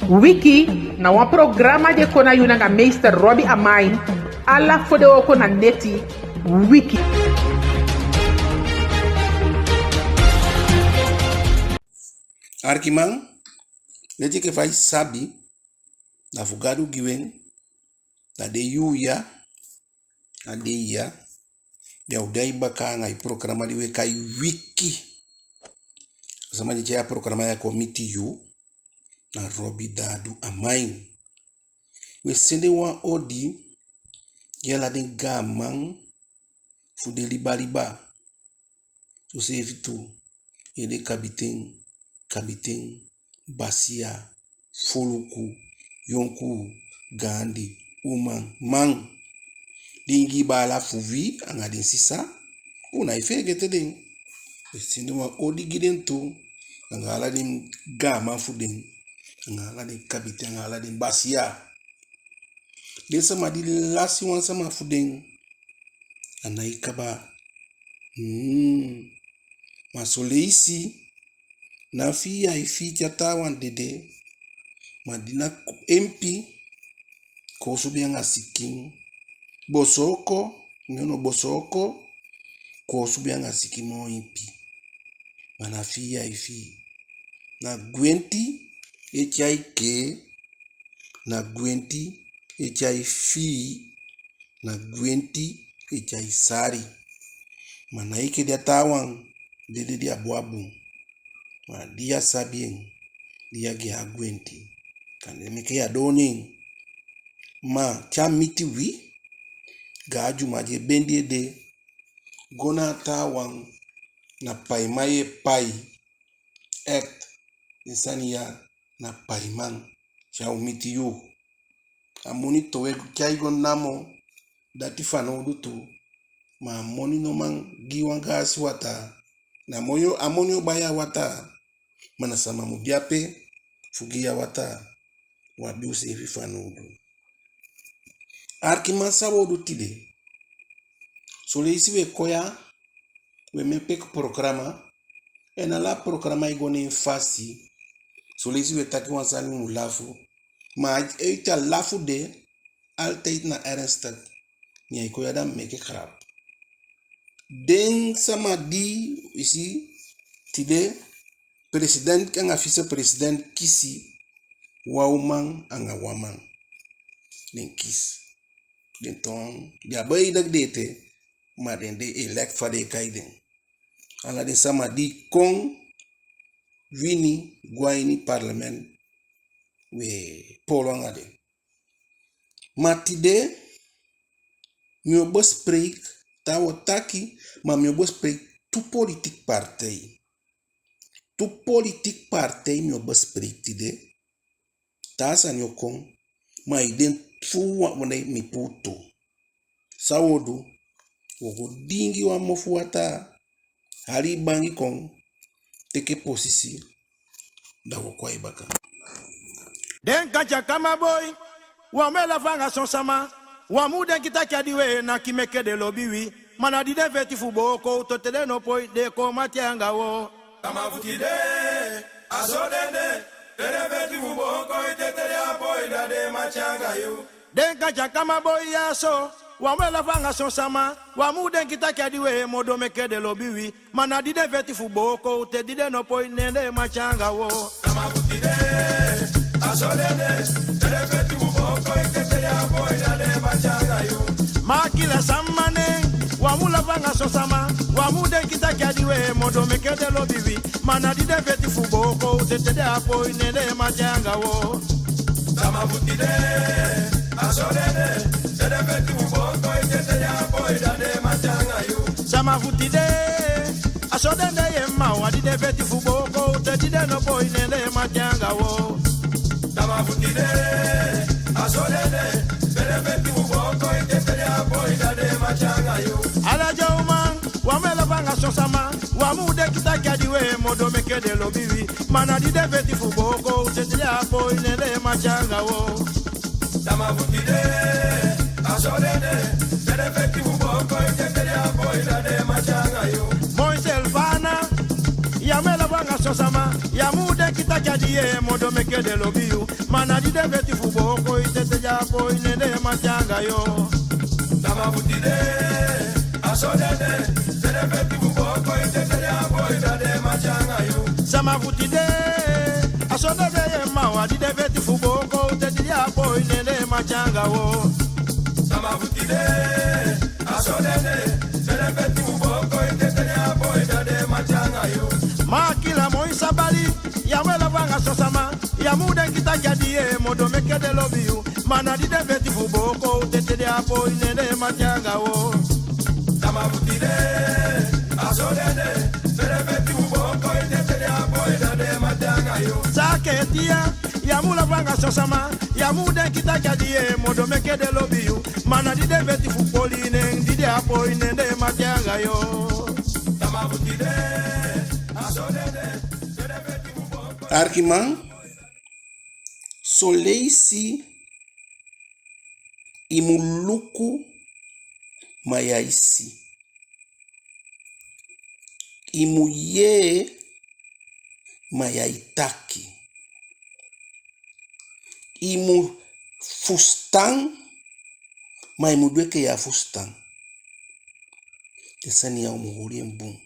Wiki na wan programa de kona yuna nga meester Robbie Amain alla fode oko na neti Wiki. Arkimang, neti ke fai sabi na fugadu giwen na de yuya na de ya ya udai baka ngai programa liwe kai Wiki. Sama ni ya programa ya komiti yu na Robbie Dadu Amain. We sende wa odi yala den gamang fude liba. So se fitu yede kabiten basia foluku yonku gandi umang mang dingi bala fuvi anga den sisa una ifegete den. We sende wa odi giden tu anga ala den gama fuden anga ala den kabiten anga ala den basia. Desa madi lasi wan sama fuden anai kaba masoleisi na fi ya ifi tiata wan dede madina MP ko subianga sikin bosoko nyono bosoko ko subianga sikimo MP mana fi ya ifi na gwenti echaike na gwenti echai fi na gwenti echai sari mana ike dia tawan dede dia buabu ma dia sabien dia ge agwenti kan me ke adoni ma cha miti wi gaju maje bendi de gona tawan na pai maye pai insania na pai man cha umiti yo amoni towe kaigon namo dati fano dutu ma moni no man giwanga swata na moyo amonio baya wata mana sama mudiape fugia wata wabiu se fano du arkima sawo du tide so le isi we koya we mepek programa ena la programa igone fasi so le isi we taki wansani mulafu ma eita lafu de altijd na ernstig ni ay koya dam meke krab den sama di isi tide president kanga vice president kisi wauman anga waman den kis den ton ya bay dak dete ma den de elect fa de kaiden ala de sama di kon vini gwaini parlement we polonga de matide mi obos spreek tawo taki ma mi obos spreek tu politik partij mi obos spreek tide tasa nyo kon ma iden fu wa wone mi puto sawodu wogo dingi wa mofu wata hari bangi kon teke posisi da wo ibaka Den kacha kama boy wamela fanga son sama wamude kitakadiwe na kimeke de lobiwi mana di deveti fuboko totele no poi de ko matianga wo kama futide asodende deveti fuboko itetele apoi da de machanga yo den kacha kama boy yaso wamela fanga son sama wamude kitakadiwe modo meke de lobiwi mana di deveti fuboko te di de no poi nende machanga wo kama futide Makila samane wamula vanga sosama wamude kitakadiwe modo mekede lobiwi mana di deveti fuboko tetede apo inele majanga wo sama butide asolede deveti fuboko tetede apo inele majanga yo sama butide asodende yemma wadi deveti fuboko tetede no po inele majanga wo sama butide asolede deveti fuboko tetede apo inele majanga yo ala jawman wamela vanga sosama wamude kitakadiwe modo mekede lobiwi mana di deveti fuboko tetede apo inele majanga wo sama butide asolede deveti fuboko tetede apo inele majanga yo Moisel Vana yamela vanga sosama yamude kitakadiwe modo mekede lobiwi mana di deveti fuboko itete japo inene machanga yo sama futide asodede deveti fuboko itete japo inene machanga yo sama futide asodede mawa di deveti fuboko itete japo inene machanga wo sama futide asodede deveti fuboko itete japo inene machanga yo makila moisa bali ya wela vanga sosama ya muda kita jadi modo meke de love you mana di deveti fuboko tete de apo inene machanga wo sama futide asodede deveti fuboko tete de apo inene machanga yo saketia ya mula vanga sosama ya muda kita jadi modo meke de love you mana di deveti fuboli nen di de apo inene machanga yo sama futide Arkiman, soleisi imuluku mayaisi. Imuye mayaitaki. Imu fustan maimudweke ya fustan. Tesani ya umuhuri mbun.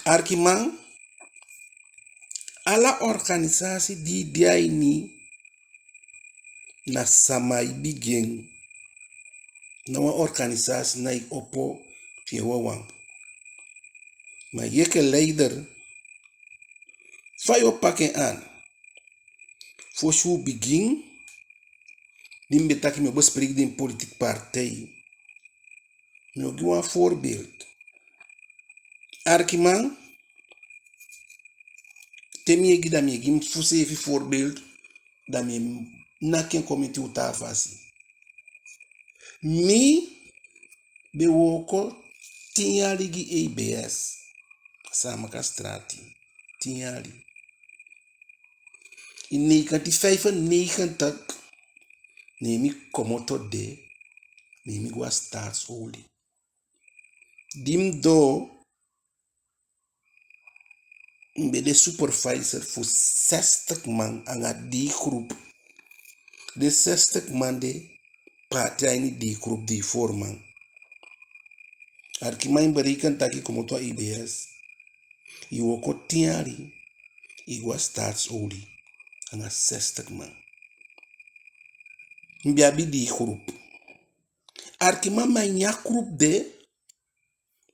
Arkiman, ala organisasi di dia ini na samai bigeng na wa organisasi na opo fiewa wang ma yeke leider fayo pake an fo shu begin dimbe taki me bespreek din politik partij no giwa voorbeeld Arkiman temie gida mi gim fuse fi voorbeeld da mi naken komite uta fasi mi be woko tinyali gi ABS sama ka strati tinyali in 1995 nemi komoto de nemi gwa staatsolie dim do be de supervisor voor 60 man aan die groep. De 60 man de partij die groep die voorman. Arkiman berekent dat ik kom tot IBS. Je ook tiari. Ik was staatsolie. Aan 60 man. Mbiabi die groep. Arkiman mijn ja groep de.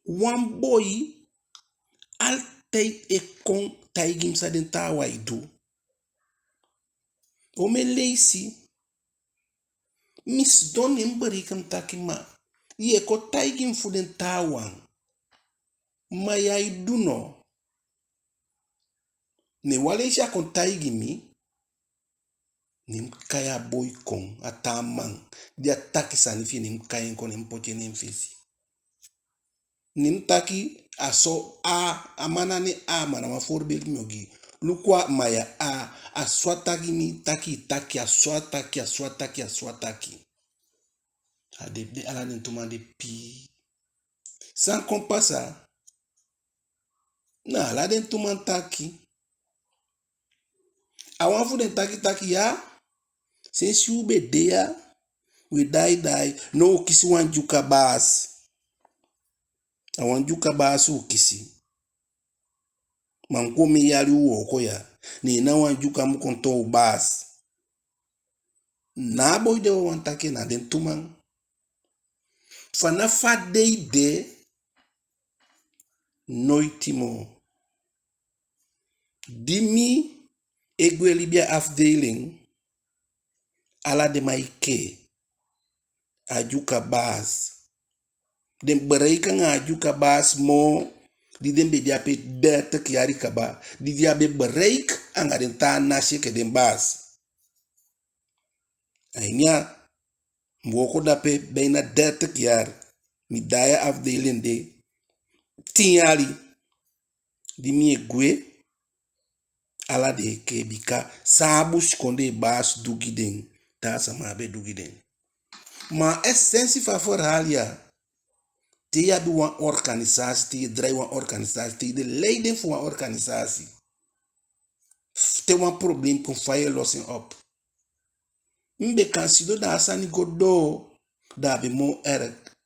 One boy. Altijd kon taigim sa den tawa idu. O me leisi. Mis don emberikam takima. Ye ko taigim fu den tawan. Ma ya idu no. Ne wale isha kon taigimi. Nim kaya boy kon ataman. Dia taki sanifi nim kaya kon empoche nim fesi. Nim taki aso amana ni mana ma voorbeeld myogi lukwa maya aswataki mi taki aswataki de ala den tuma de pi sans compasa na ala den tuma taki awan fu den taki ya since you be there we die no kisi wan juka bas awan juka basu kisi mankomi yali uoko ya ni na wan juka mkonto bas na boy de wan take na den tuman fana fadei de noitimo dimi egwelibia afdeling ala de maike ajuka bas den bereiken ajuka bas mo di den be diape 30 yari kaba di diabe bereik anga den ta nashe ke den bas ainya mwoko dape bijna 30 jaar mi daya afdeling de 10 yari di mi egwe ala de ke bika sabu skonde bas dugiden ta sama be dugiden ma essentie van verhaal ja te ya wan organisatie te draai wan organisatie te de leiding van wan organisatie te wan probleem kon fire lossing op. Mbe kan sido da asani godo da be mo erg.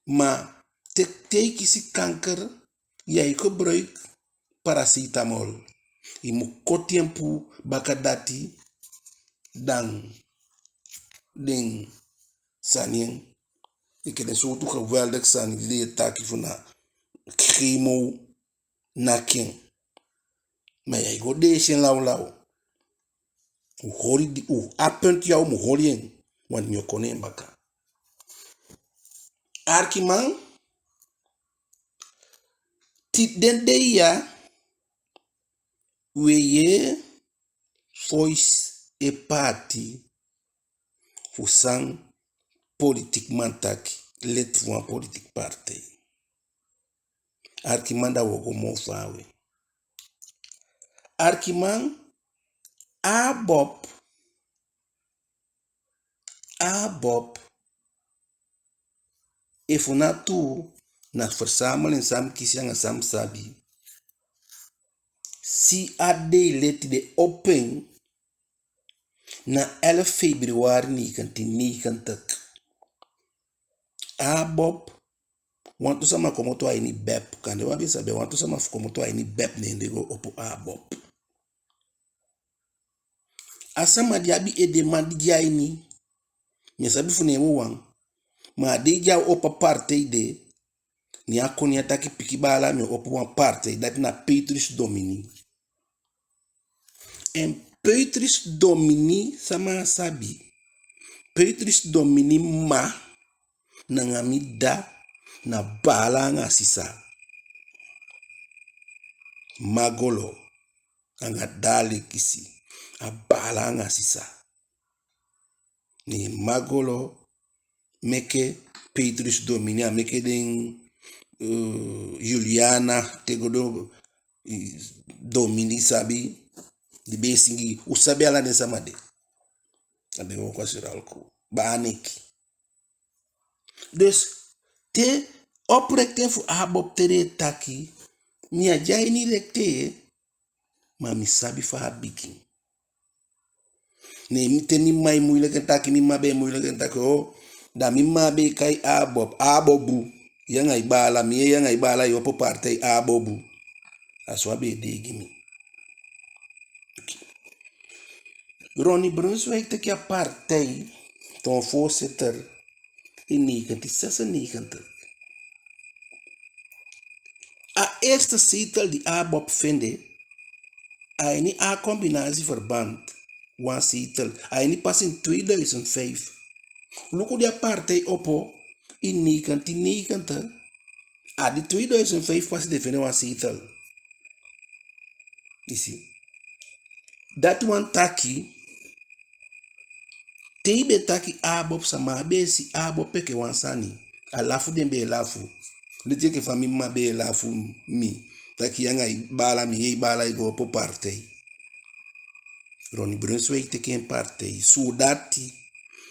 Maar te kisi kanker, jij gebruikt paracetamol. Je moet kort tempo bakadati dan den sanien. Ik heb een soort geweldig san die je taki van na chemo naking. Maar jij go deze lauw. U hori di u apunt jou mu horien want je konen baka. Arkiman tit den de ya we ye voice e party fusan politik mantak let voor een politiek partij. Arkiman da wogo mo fawe. Arkiman Bob efunatu na verzameling sam kisianga sam sabi. Si ade let de open na 11 februari 1990. Bob want to sama komoto ai ni bep kan de wabi sabe want to sama komoto ai ni bep ne ndego opo Bob. Asama diabi e de mandi jai ni sabi fune wang ma de ja opa partij de ni akoni ataki pikibala me opo wan partij dat na Petrus Domini. En Petrus Domini sama sabi Petrus Domini ma na ngami da na bala nga sisa magolo anga dale kisi a bala nga sisa ni magolo meke Petrus Domini a meke den Juliana tegodo Domini sabi di besingi usabi ala nesa made abe mo kwa siralko ba aneki. Dus te oprekte fu Bob tere taki mi a jai ni lekte ma mi sabi fa bikin. Ne mi te mi mai moeilijk taki mi ma be moeilijk taki da mi ma be kai Bobu yang ai bala mi yang ai bala yo po partij Bobu aswa be degi mi. Ronnie Brunswijk te kia partij ton voorzitter in 1996. A eerste zetel die Bob vinde, hij niet a combinatie verband, one zetel, hij niet pas in 2005. Luko die partij oppo in 1990, a die 2005 pas de vinde one zetel. You see, dat one taki, teibe taki Bob sama besi Bob peke wansani, a lafu den be lafu. Letje ke fami ma be lafu mi, taki yanga bala mi ye bala go po partij. Ronnie Brunswijk te ken partij, sudati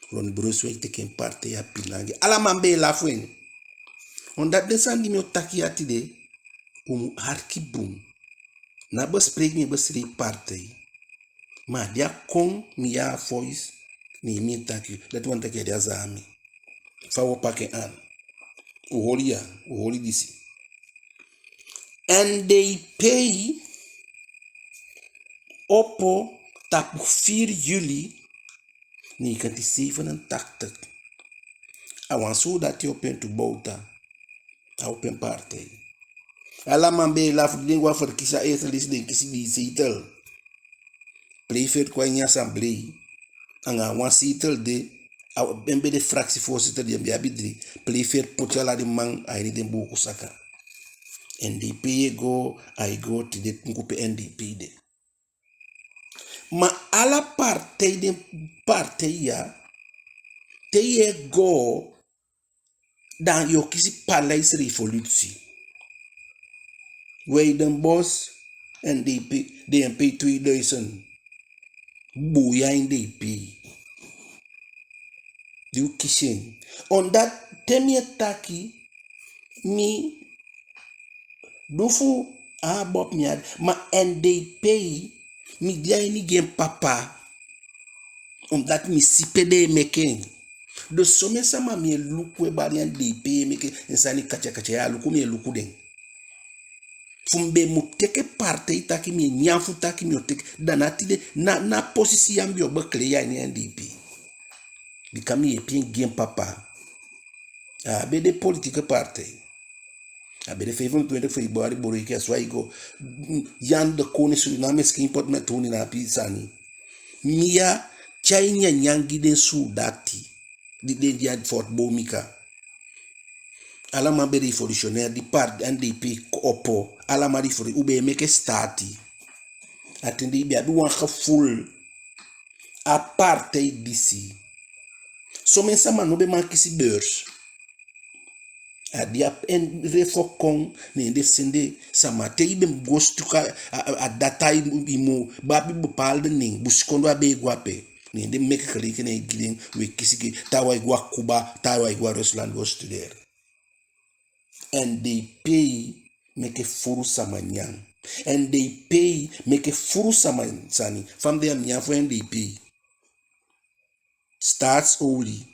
Ronnie Brunswijk te ken partij a pilangi. Ala man be lafu en. Omdat de sandi mi taki ati de, harki boom. Na bespreek mi besri partij. Maar dia kon mi ya voice ni mi taki. Dat want taki dia zami. Fawo pake aan. Uholi disi. And they pay oppo tapu 4 juli 1987. Awan so dat je open to bouta. A open partij. Alla man be laf lingua verkisa eerst de kisi die zetel. Prefer kwa in assemblee. Anga wan zetel de embe de fractievoorzitter die abidri. Prefer potjala de man aini den boku saka. NDP go, I go to de nkupe NDP de. Ma alla partij de partij ya te ye go dan yo kisi paleis revolutie. Weidenbos NDP DNP 2000 boeia in DP. Du kissing. Omdat temie taki mi dufu Bob miad ma NDP Mi dia ni gen papa. Omdat mi sipede meken. De some sama mi luku e bari an DP meke insani kacha ya luku mi luku den. Fumbe mu teke parte itaki mi nyafu taki mi oteke danatide na posisi yambi obekle ya ni NDP. Bikami epien gen papa. Bede politieke parte. Bede 25 februari boro ike aswa igo yan de kone Suriname skin pot met honi na pisani. Mia chainya nyangi den su dati. Di dia Fort Bomika. Alama be revolutionnaire di part NDP opo. Alama rifori ube meke stati. Atende ibe abi wan geful apartheid disi. So mensa man no be man kisi beurs. Dia en refokong ne de sende samate ibe gostuka a data imo babi bepaalde ning buskondo abe guape ne de mek klike ne giding we kisiki tawa igwa Cuba tawa igwa Rusland go studeer and they pay make a furu samanyang and they pay make a furu samansani from them nyafo and they pay starts only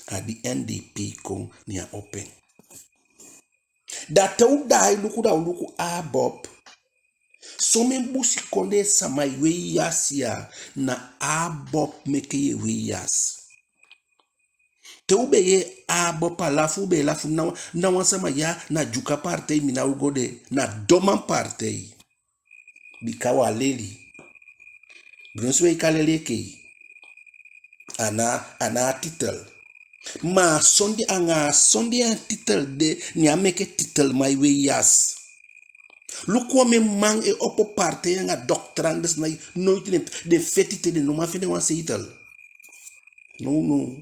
at the end they pay come near open. Dat ou dai luku abob. Somen busi konde samai we yasia na abob meke ye we yas. Te ube ye abob alafu be lafu na wansama ya na juka partei mina ugode na doman partei. Bikawa leli. Brunswe ikalele kei. Ana titel. Ma sondi an titel de ni ameke titel mai we yas. Luko me mang e oppo parte nga doctrandes na nooit de fetite de noma fene wan seitel. No.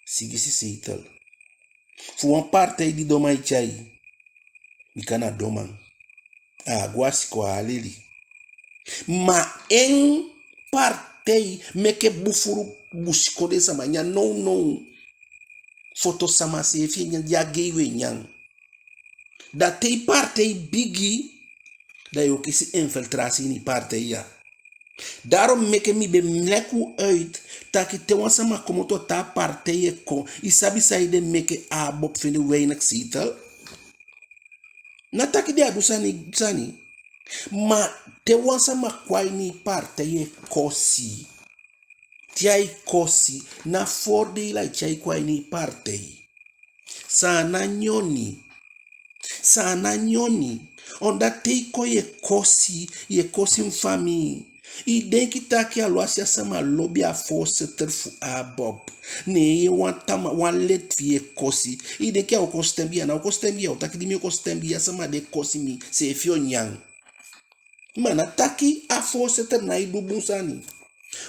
Sigisi seitel. Fu wan parte di domai chai. Mikana doman. Guasi ko aleli. Ma en parte meke bufuru busiko de samanya no. Foto sama se fi ya gewe nyang. Da te parte bigi da yo kisi infiltratie ni parte ya. Daarom meke mi be mleku uit taki te wan sama komoto ta parte ye ko isabi saide meke abop fini weinig sitel. Na taki de adusani ma te wan sama kwai ni parte ye kosi. Tiai kosi na voordeel uit jij kwai ni partij. Sana nyoni. Omdat teiko ye kosi mfami. I denki taki alwasi sama lobby a force terfu a bob. Ne ye wan let vie kosi. I denki a okostembia na okostembia. Otaki di mi okostembia sama de kosi mi se fio nyang. Mana taki a force ter na idu bunsani.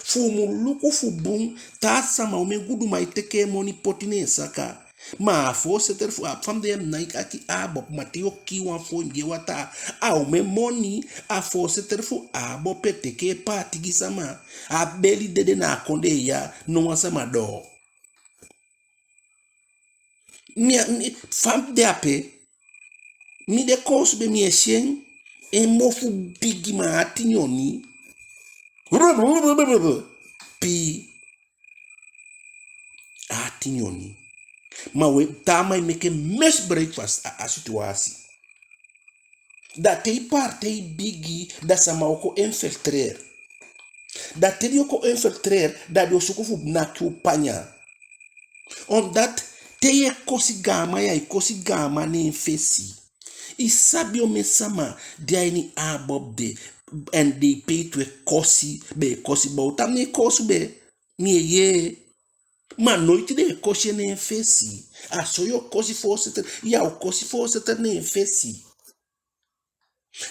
Fu muluku fu bun ta sama o me gudu mai teke moni potine saka ma fo seter fu fam de naik aki abob matio ki wan fo nge wata o me moni a fo seter fu abob teke patigi sama a beli dede na konde ya no sama do mi fam de ape mi de kos be mi esien e mo fu bigi ma atinyoni pi atinyoni ma we tama meke mes breakfast a situatie dat te parte bigi da sama oko infiltrer dat te oko infiltrer da do sukufu na kupanya omdat te ye kosi gama ne fesi isabi o mesama dia ni abob de and they pay to a kosi ba tam ne kosu be mi ye ma noite de kosi ne fesi so yo kosi force ya o kosi force ne fesi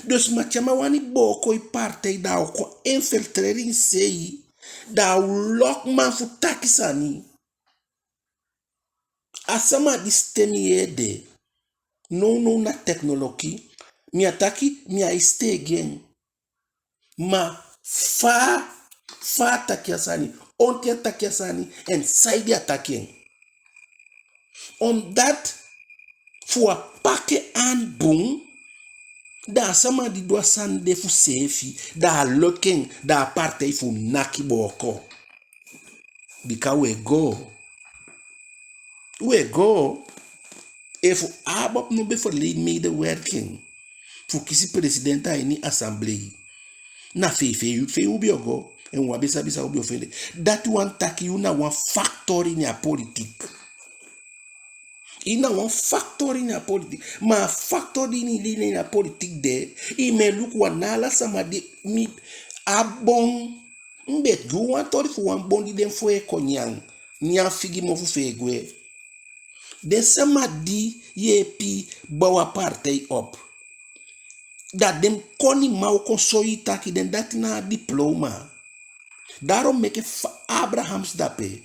dus ma chama wani boko i parte da o infiltrer in sei da lock man fu takisani asama distemi ede no na technology mi ataki mi a stay again ma fa takiasani onti takiasani and side attacking on that for a pake an boom Da sama di doa sande fu sefi, da looking, da parte fu naki boko. Bika we go, if abop no be for lead me the working. Fu kisi presidenta ini assembly. Na fe ubi ogo, en wabisa bisa ubi ofende. That one taki you na one factor in your politik. Ina one factor in your politik. Ma factor in your politik de, I me look wanala samadi mi abon mbet gu wan tori fu wan bondi den fu e konyang. Nyan figi mo fu fegwe. De samadi ye pi bawa partij op. Dat dem koni mau kon soyi taki den dat na diploma. Daarom meke Abrahams dape.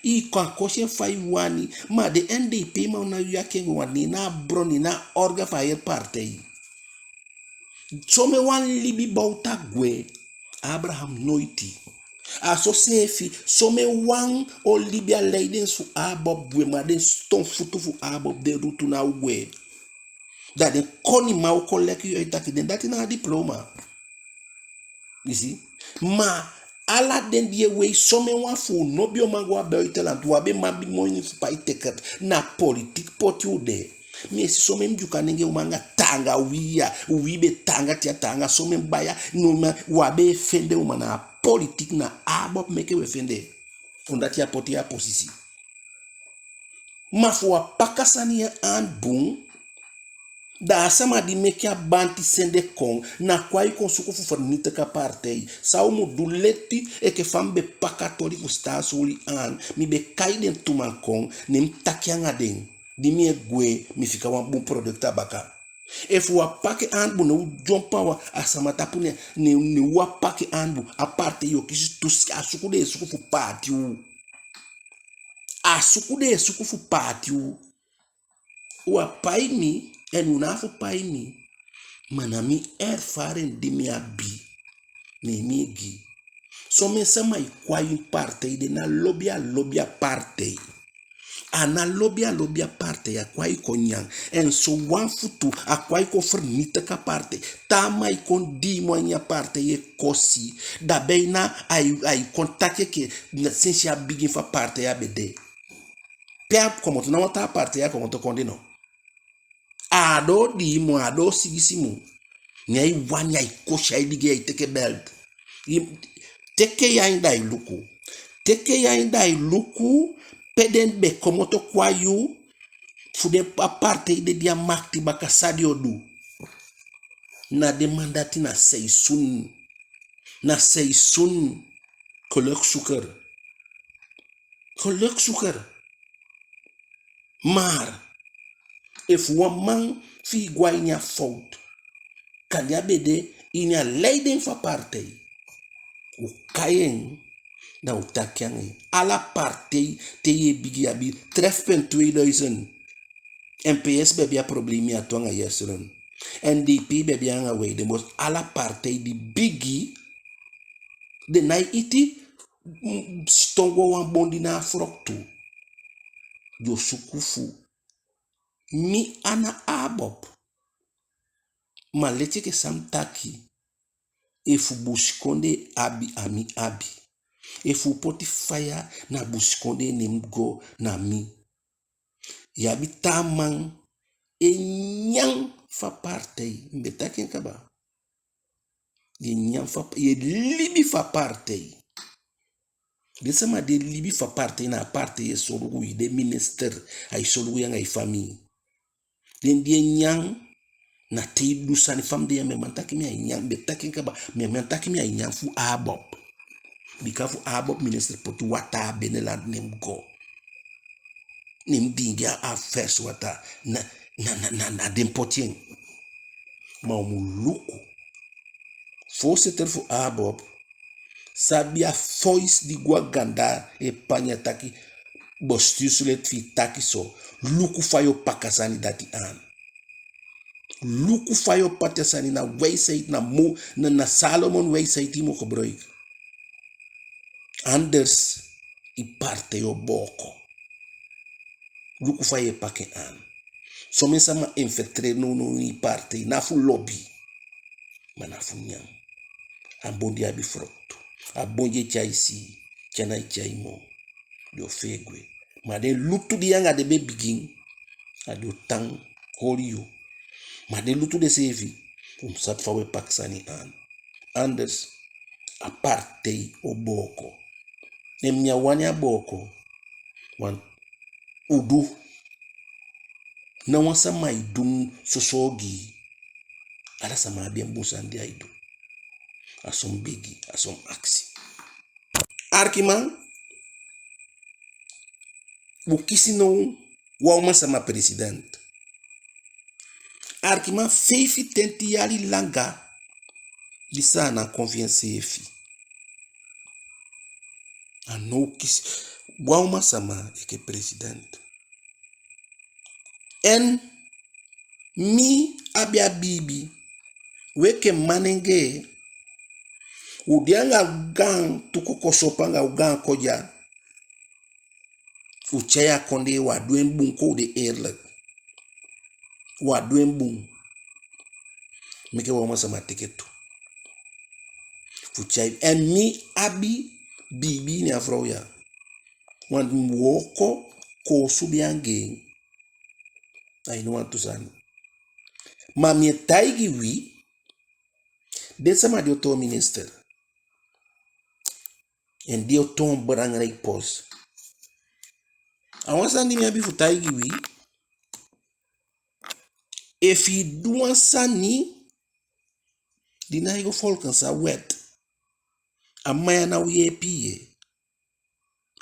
I kan kosje fai wani, ma de NDP ma na yake wani na broni na orga fa partij. Some wan libi bauta gwe, Abraham noiti. Aso sefi, some wan o libia leiden su abob gwe, ma den ston futu fu abob de rutu na ugwe. Dat de koni mau collect you uitaki den dat na diploma. You see? Ma ala den die way some wan fu no bio magwa buitenland wabe mabi moini fu pai teket na politik potiu de. Mi esi some mjuka nenge umanga tanga wibe tanga tia tanga some baya no wabe fende umana politik na abop meke we fende. Ondati ya poti ya posisi. Ma fu pakasani ya an boom. Da sama di mekia banti sende kong na kwai kon suko fu fornite ka partij. Sa umu duleti e ke fambe pakatori fu sta soli an mi be kaiden tuman kong nem takianga den. Di mi gwe mi fika wan bon product baka. E fu wapake anbu na u jompa wa asama tapune ne wapake anbu aparte yo kisi tuski asukude suko fu party u. Asukude suko fu party u. Wapai mi en unafu pai mi manami erfaren di mi abi ne mi gi so me sama ikwai parte de na lobia parte ana lobia parte ya kwai konyang en so wan futu akwai ko fernita ka parte tama i kon di moanya parte ye kosi da beina ai contacte ke na sensia bigin fa parte ya bede pia como tu na wata parte ya como to kondino ado di mo ado sigisimu nyai wanya ikosha idige iteke belt teke ya indai luku peden be komoto kwayu fude aparte ide dia makti baka sadio du na demandati na seisun kolok suker maar if one man fi guainya fout kan ya bede inya leiden fa partij u kayen na u takiangi ala partij te ye bigi abi 3.2000 MPS bebi a problemi a tonga yesuren NDP bebi anga we de mos ala partij di bigi de nai iti stongo wan bondi na froktu jo sukufu mi ana abop ma leti ke samtaki efu buskonde ami abi efu poti fire na buskonde nemgo na mi yabi tamang nyang fa partij mbetaki kaba nyang fa libi fa partij de sama de libi fa partij na partij solugu de minister ay solugu yang ay famille den die nyang na te dusani fam de me mantaki mi ay nyang betaki kaba me mantaki mi ay nyang fu abop bika fu abop minister potu wata beneland nemgo nem dinga affairs wata na dempotien ma luku voorzitter fu abop sabia voice di gwa ganda e panya taki bostusulet fi taki so luku fayo pakasani dati an luku fayo pakasani na website na Salomon website mo gebruik anders i parte yo boko luku fayo pakken an Some sama infiltrate no ni parte na fu lobby. Mana fu nyam. Ambondi abi frotto. Abonje chaisi. Chana chaimo. Do fegwe. Ma de lutu di yanga de be begin. Ado tang horiyo. Ma de lutu de sevi. Sat fawe paksani an. Anders aparte oboko. Nemnya wanya boko. Wan udu. Na wansa maidum sosogi. Ala sama bien busandi aidu. Asom bigi, asom aksi. Arkiman. Bukisi no wauma sama president. Arkiman feifi tenti yali langa. Lisa na confiance efi. Ano kisi wauma sama eke president. En mi abia bibi weke manenge udianga gang tuko kosopanga ugang koja uchaya konde wa duen bun ko de erle wa duen bun mike wa masama tiketu uchay en mi abi bibi ni afroya wan woko ko subiange I don't want to say. Ma mi taigi wi de sama de auto minister. En de auto brangrai pos. Awan sandi mi abi fu taigi wi. If you do sani dina igo folkan sa wet. Amaya na uye piye.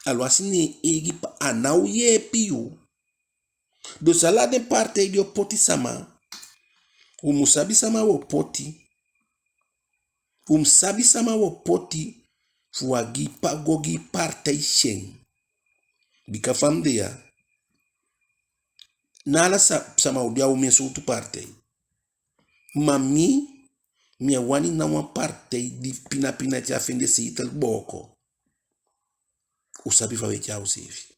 Alwasini egi pa ana uye piyo. Do salade parte idio poti sama. Umusabi sama wo poti. Sabi sama wo poti. Fuagi pa gogi parte shen. Bika famdea. Nala sama udia umeso tu parte. Mami. Mia wani na wan parte. Di pina tia fende se itel boko. Usabi fawe tia usefi.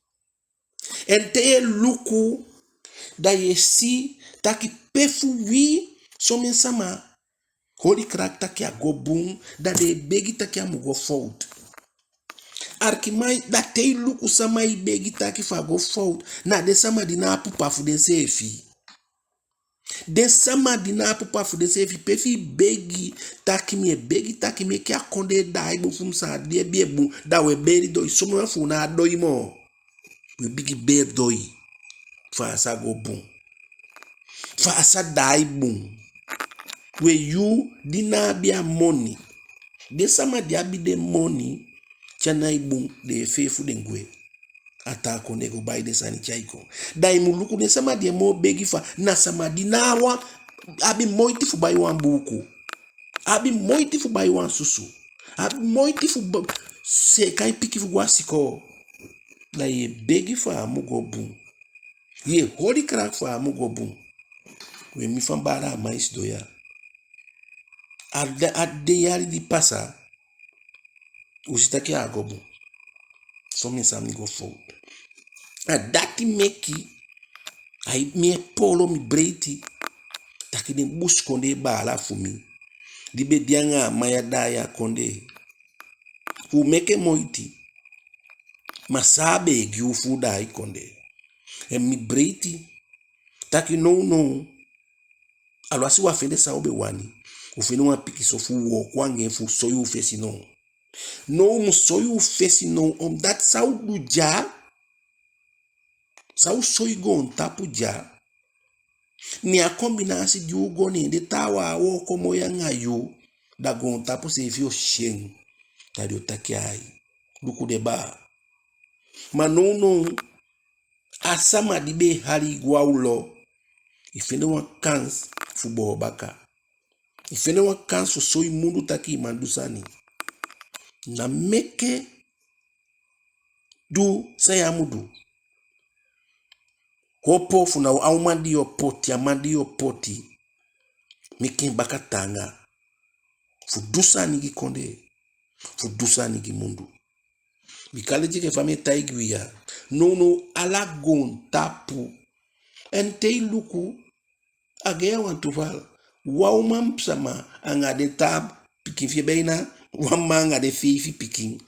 Ente luku. Da ye si taki pefu wi somen sama holy crack taki a go boom da de begi taki a mugo fout. Arkimai da te luku sama I begi taki fa go fout na de sama dina apu pafu den sefi. De sama dina apu pafu den sefi pefi begi taki me ki a konde da ibo fum sa de biebu da we beri doi somen fu na doi mo. We bigi ber doi. Fa asa go boom. Fa asa die boom. We you dina bia money. De sama dia bi de money. Chana boom de fefu de ngwe. Ata konde go buy de sani chaiko. Dai muluku de sama dia mo begi fa. Na sama dina wa. Abi moiti fu buy wan buku. Abi moiti fu buy wan susu. Abi moiti fu se kai piki fu wasiko. La ye begi fa amugo boom. Ye holy crack for amugo boom. We mi fambara mais doya. Ade yari di pasa. Usitaki agobu. So mi sami go fold. Dati meki. Ai mi polo mi breiti. Taki den bus konde bala fumi. Di be dianga maya daya konde. Fu meke moiti. Masabe giu fu dai konde. En mi breiti. Taki no. Alwasi wa fende sa obe wani. Ufene wa piki so fu wo kwange fu soyu fesi no. No mu soyu fesi no. Dat sa u du ja. Sa u soyu go on tapu ja. Ni a kombinasi di u go ni. De tawa wo komo ya nga yo. Da go on tapu se ifyo shen. Tadi otaki ai. Luku de ba. Ma no. Asama dibe hali gwa ulo. Ifene wa kans fubo baka. Ifene wa kans so imundu taki mandusani. Na meke du sayamudu. Hopo funa aumandi yo poti, amandi yo poti. Meke baka tanga. Fudusani gikonde. Fudusani gimundu. Bikale jike fame taigwia. No alagon tapu. En te luku agea wan tuval. Wauman sama anga de tab pikin fie beina. Wama anga de fifi pikin.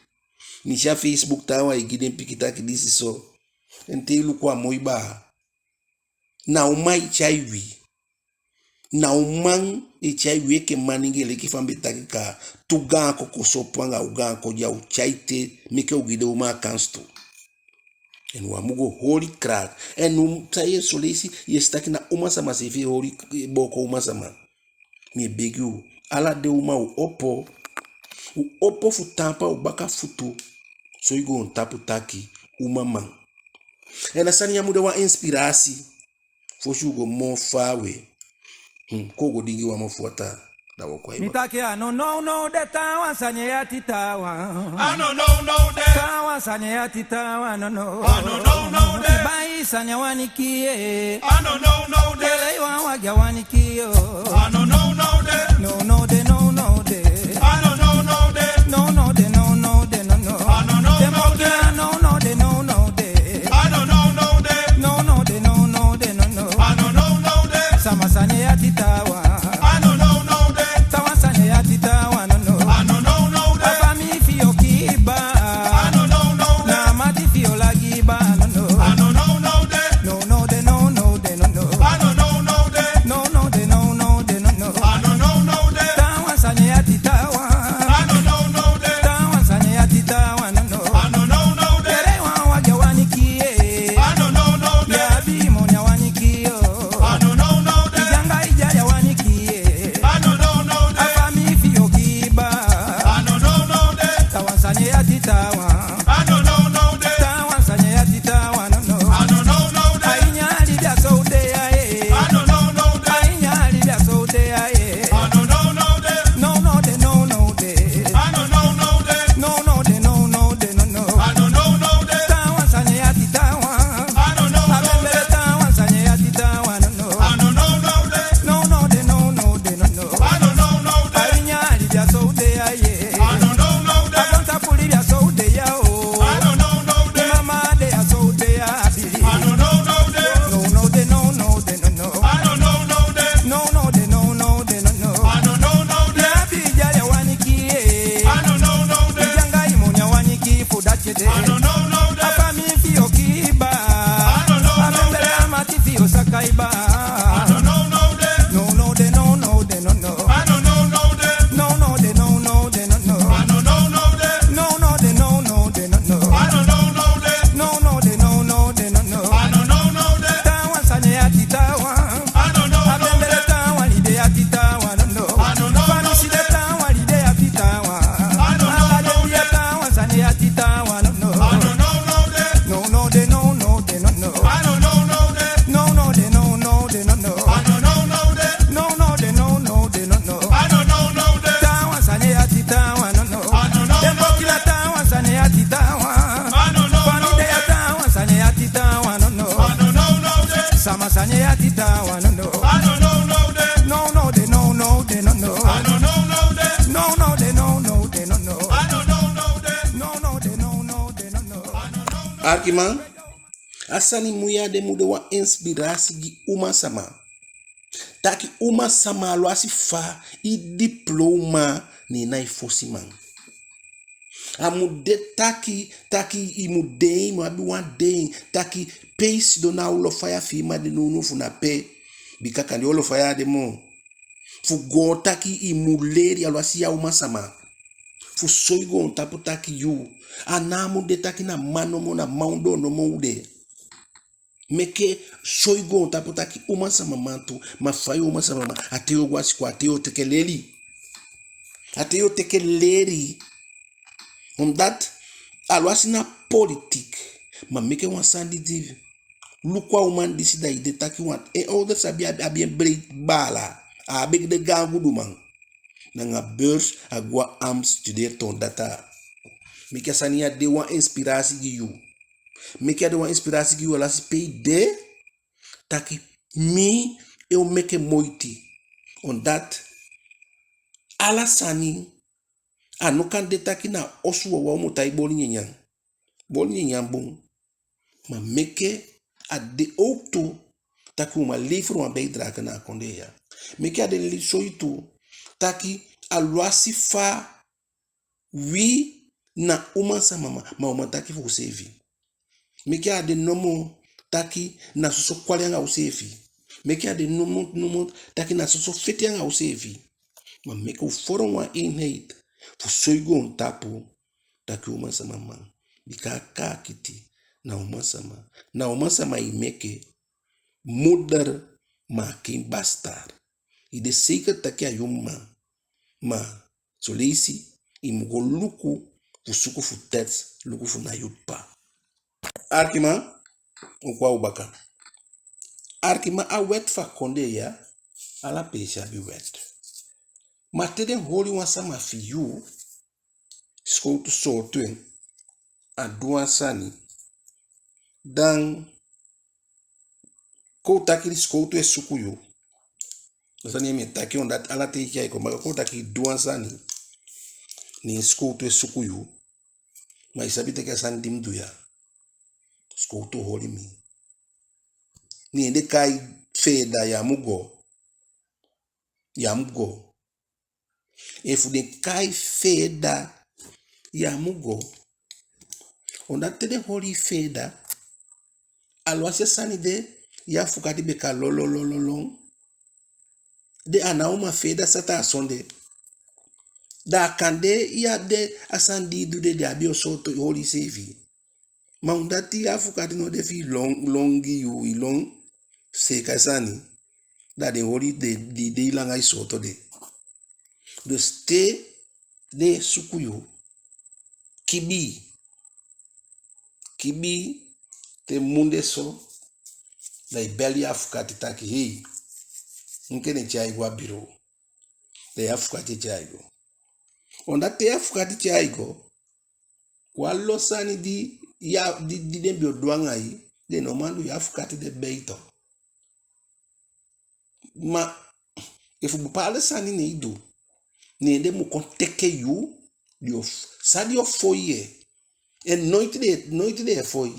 Nisha Facebook tawa igiden pikitaki disi so. En te luku a moiba. Na umai chaiwi. Na umang e chaiwi ke maninge leki fambe taki ka. Tugan ko kosopanga ugan ko ya uchaite. Meke ugide uma kansto. En wamugo holy crack. En taye solesi yestaki na umasama sefi holy boko umasama. Mi beg you. Ala de uma u opo futampa u baka futu. So you go on tapu taki umama. En asani ya muda wa inspirasi. Foshu go more far away. Kogo dingi wa mafuata. Da wakwa iba. Mitake ano no de tawa sanye ya titawa. Ano no de Tawa sanye ya titawa no. Ano no de Bai sanye wanikie. Ano no de Ele wa wagya wanikio. Ano no de No de. Ano no de No de no. Ano no Demokia no de. Ano no de No de no. Ano no de Sama sanye ya titawa. Ano no de Tawa sanye ya titawa no. Ano no de Afami fio kiba. Ano no de Na mati fio lagiba no. Ano no de No de no. Ano no de No de no. Ano no de Tawa sanye ya titawa. Ano no de Tawa sanye ya titawa no. Ano no de Ere wa wagya wanikie. Ano no de Ya bi monya wanikio. Ano no de Ijanga ijaya wanikie. Ano no de Afami fio kiba. Ano no de Tawa sanye ya titawa. Ano no de Tawa sanye ya titawa no. Ano no de Ainyali bya so de aye. Ano no de Ainyali bya so de aye. Ano no de No de. Ano no de No de no. Ano no de Tawa sanye ya titawa. Ano no Abembele tawa sanye ya titawa no. Ano no de No de no. Ano no de Ainyali bya so de aye. Ano no de Akonta puli bya so de ya o. Ano no de Mama de ya so de ya bi. Ano no de No de no. Ano no de No de no. Ano no de Ya bi jaya wanikie. Ano no de Ijanga imonya waniki fudachede. Ano no de Afami fio kiba. Ano no Abembele amati fio sakaiba. Ano no de No de no. Ano no de No de no. Ano no de No de no. Ano no de No. Ano no de Tawa sanye ya titawa. Ano no Abembele tawa lide ya titawa no. Ano no Fanisi de tawa lide ya titawa. Ano no Akade ya tawa sanye ya titawa no. Ano no de No de no. Ano no de No de no. Ano no de No de no. Ano no de Tawa sanye ya titawa no. Ano no Dembokila tawa sanye ya titawa. Ano no Fanide ya tawa sanye ya titawa no. Ano no de Sama sanye ya titawa no. Ano no de No de no. Ano no de No de no. Ano no de No. Arkiman. Asani muya de mude wa inspirasi gi uma sama. Taki uma sama lo asi fa i diploma ni na ifosi man. Amude taki imude mo abi one day taki pace do na ulo fire firma de no funa pe bikaka ndi ulo fire de mo. Fu go taki imuleri alo asi ya uma sama. Fu soigo on tapu taki you. Anamu de taki na mano mo na maundo no mo ude. Meke soigo on tapu taki uma sama mantu mafayo uma sama ma ateo gwasi kwa ateo tekeleri. Ateo tekeleri. Omdat alo asi na politik ma meke wan sandi divi. Lukwa uman disi da ide taki wan e ouder sabi abien breed bala. Abek de gangu du man. Nanga beurs agwa am studeer ton data. Meke sania de wan inspirasi gi you. Meke de wan inspirasi gi you ala si pay de taki mi eu meke moiti. Omdat ala sani anukan de taki na osu wa mutai boli nyenyang. Boli nyenyang bong. Ma meke a de auto taki uma leveren een bijdrage naar konde ya. Meki a de soitu taki a luasi fa wi na uma sa mama ma uma taki fu sevi. Meki a de nomo taki na soso kwali anga usevi. Meki a de nomo taki na soso feti anga usevi. Maar meki u forum wa eenheid fu soigo un tapu taki uma sa mama. Bika kakiti na uma sama. Na uma sama i meke moeder ma kin bastar. I de zeker taki a yuma. Ma so leisi i mugo luku fu suku fu tets luku fu na yutpa. Arkima ukwa ubaka. Arkima a wet fa konde ya ala pesha bi wet. Ma teden holi wan sama fi yu skoutu sortuen a duan sani dan ko takiri skoutu e suku yu. Zani mi taki on dat ala te kia iko maka ko taki duan sani ni skoutu e suku yu. Ma isabi teke san dim duya. Skoutu holi mi. Ni ende kai feda ya mugo. Ya mugo. Efu de kai feda ya mugo. Onda tede holi feda. Alwase sani de ya fukati beka lololololong. De anauma feda sata asonde. Da kande ya de asandi dude de abio soto holi sevi. Ma undati ya fukati no defi longi yu ilong seka sani. Da de holi de ilanga isoto de. Dus te de sukuyo kibi te munde so da ibeli afukati taki hei nkene chaigo abiro da afukati chaigo onda te afukati chaigo kwalo sani di ya di dembio duanga yi de no mandu ya afukati de beito ma if bupale sani ne idu ne de mu konteke yu dio sadi of foye en nooit de foi.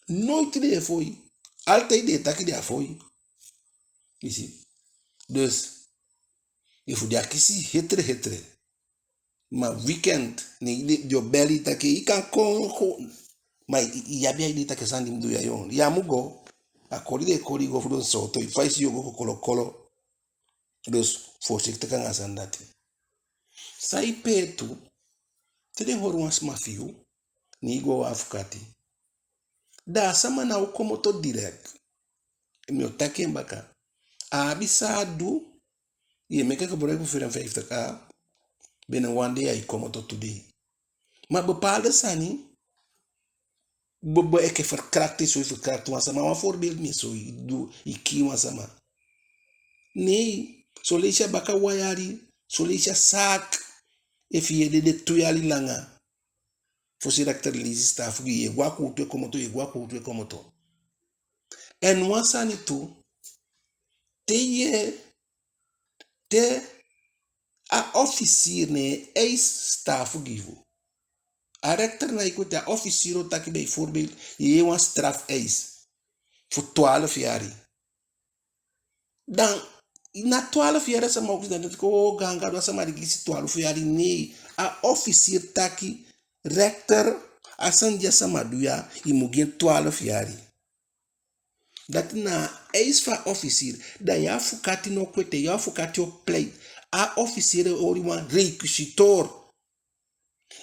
Nooit de foi. Altijd de taki de foi. You see? Dus, if you akisi hetre. Ma weekend, ni dio belly taki, i kan kon. Ma yabi ai de taki sandi mdu ya yon. Ya mugo, a kori go fudon soto, if I see you go kolo. Dus, voorzichtig kan asandati. Sai petu, tede horu was mafiu, ni go afukati. Da sama na ukomoto direct. Mi otake mbaka. Abisadu. Ye meke kabore ku 54 binnen one day I komoto today. Maar bepaalde sani. Bobo eke verkrakte so verkrakte wan sama. Wan voorbeeld me so iki wan sama. Nee. So leisha baka wayari. So leisha sak. If ye de tuyali langa. Fosse rector lisi staff ye gwaku utwe komoto. En wansani tu te a officier ne eis staff givu. A rector na ikote a officier taki bijvoorbeeld je wan straf eis voor 12 jaar. Dan na 12 jaar sa mo dan ko ganga do sa marigisi 12 jaar nee a officier taki rector asandia samaduya imugin 12 yari. Dat na eis fa officier da ya fukati no kwete ya fukati o plate a officier ori wan requisitor.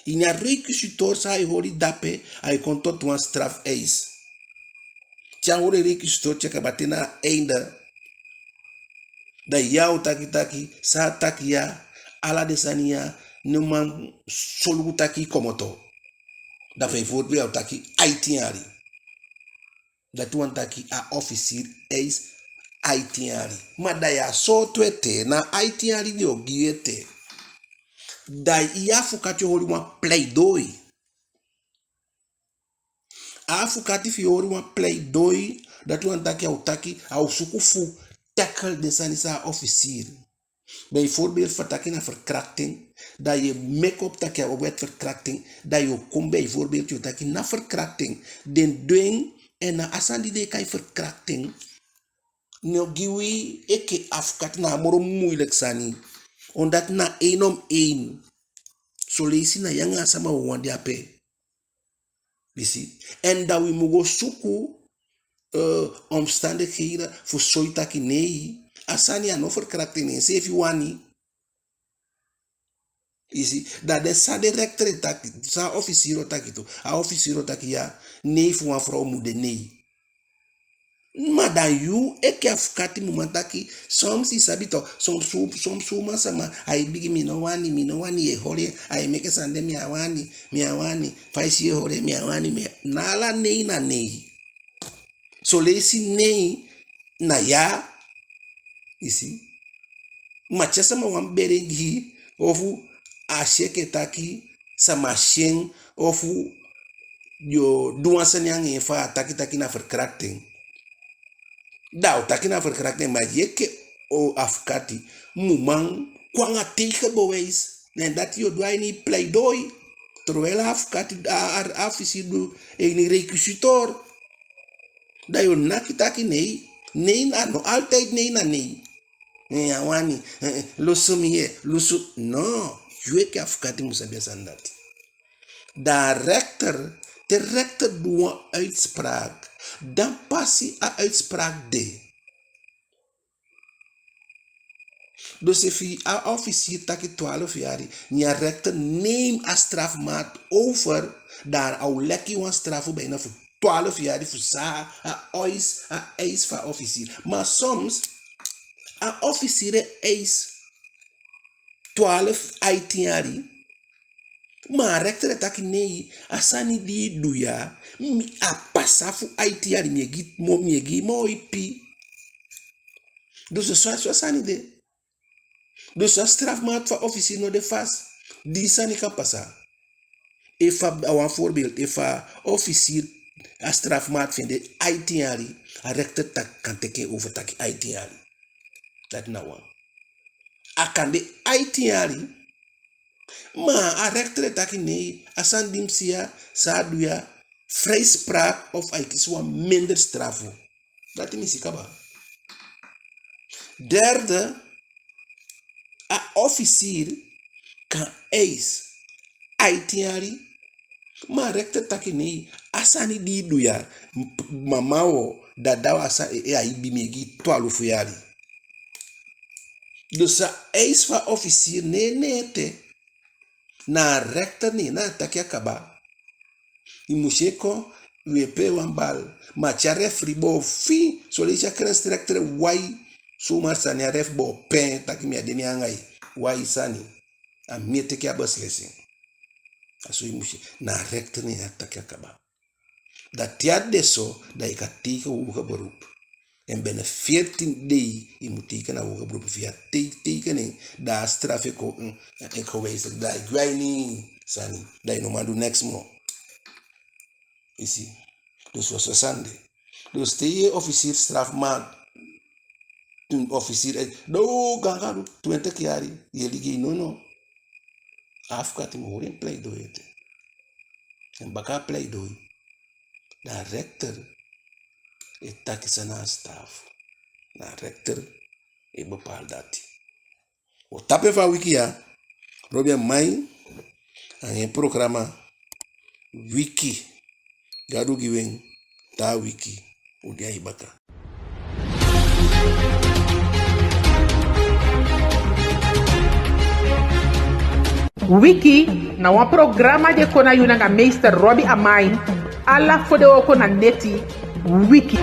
Ina requisitor sa hori dape ai kontot wan straf eis. Tja hori requisitor cheka batena einde. Da ya taki sa taki ya ala desania no man solu taki komoto. Da fai voorbeeld au taki 18 jaar. Dat wan taki a officier eis 18 jaar. Maar da ya so twete na 18 jaar di ogiete. Da ya fukati hori wan play doi. A fukati fi hori wan play doi. Dat wan taki au sukufu tackle de sanisa officier. Bijvoorbeeld vertakken naar verkrachting, dat je make-up tak je wet verkrachting, dat je komt bijvoorbeeld je tak na verkrachting, den doen en na asandi de kai verkrachting, No giwi eke afkat na moro moeilijk sani. Omdat na één om één. So leesi na yanga sama wandi ape. Bisi. En dat we mogen zoeken omstandigheden voor soitaki nee. Asani ano verkrachting in sefi wani. Isi dat de sa directeur taki, sa officiero taki to. A officiero taki ya nee voor een vrouw moet nee. Maar dan you eke afkati mumataki soms isabito soms sama ai bigi mino wani e hore ai meke sande mi awani faisi e hore mi awani mi nala nei na nei so lesi nei na ya isi macha sama wan berengi ofu asheke taki sama shen ofu yo duansen yang e fa taki na verkrachting. Dau taki na verkrachting maar jeke o afkati mumang kwanga teke bewijs en dat je doe niet pleidooi terwijl afkati daar afisi do een requisitor dat je nakitaki nee na no altijd nee na nee awani losumie lusu no jeke afkati musabia sandat de rechter doet een uitspraak. Dan passie a uitspraak de. Dus if a officier taki 12 jaar, nia rechter neem a strafmaat over, daar au lekkie wan strafu bijna voor 12 jaar voor sa a eis van officier. Maar soms a officier eis 12 jaar. Maar rechter taki nee, asani di duya, mi a pasafu aitiari miegi mo ipi. Dus zo asani de. Dus a strafmaat van officier no de fast, die sani kan passa. Efa een voorbeeld, efa officier a strafmaat vinden aitiari, a rechter tak kan teken over taki aitiari. Dat nou one. A kan de aitiari. Maar a rechter taki nee, asan dimsia, saduya, vrijspraak of aikiswa minder strafu. Dat is misikaba. Derde, a officier kan eis aitiari, maar rechter taki nee, asani di duya, mamao, dadao asa aibi megi 12 jari. Dus a eis van officier nee te. Na rechter ni na taki akaba. Imusheko wepe wambal. Macha refri bo fi. So le cha kres rechter wai. So marsani a ref bo pen taki mi adeni angai. Wai sani. A mi teki abas lesi. Aso imushe. Na rechter ni na taki akaba. Dat tiad deso da ikatika uga beroep. En binnen 14 dagen je moet tekenen naar hoger beroep via tekenen. Daar straf ik ook ik geweest dat ik weet niet, Sani, dat je nog maar doet niks meer. Je ziet. Dus wat is Sande? Dus die officier straf maakt. Toen officier, no, ganga 20 jaar, je liegt no. Afkat hem hoor in pleidooi. En baka pleidooi. Daar rechter. E taki sana staff. Na rechter e bepaal dat. O tape van wiki ya. Robia mai aan een programma wiki. Gadu giwen ta wiki. Udia ibaka. Wiki na een programma de kona yuna nga meester Robbie Amai. Alla fode oko na neti. Wiki.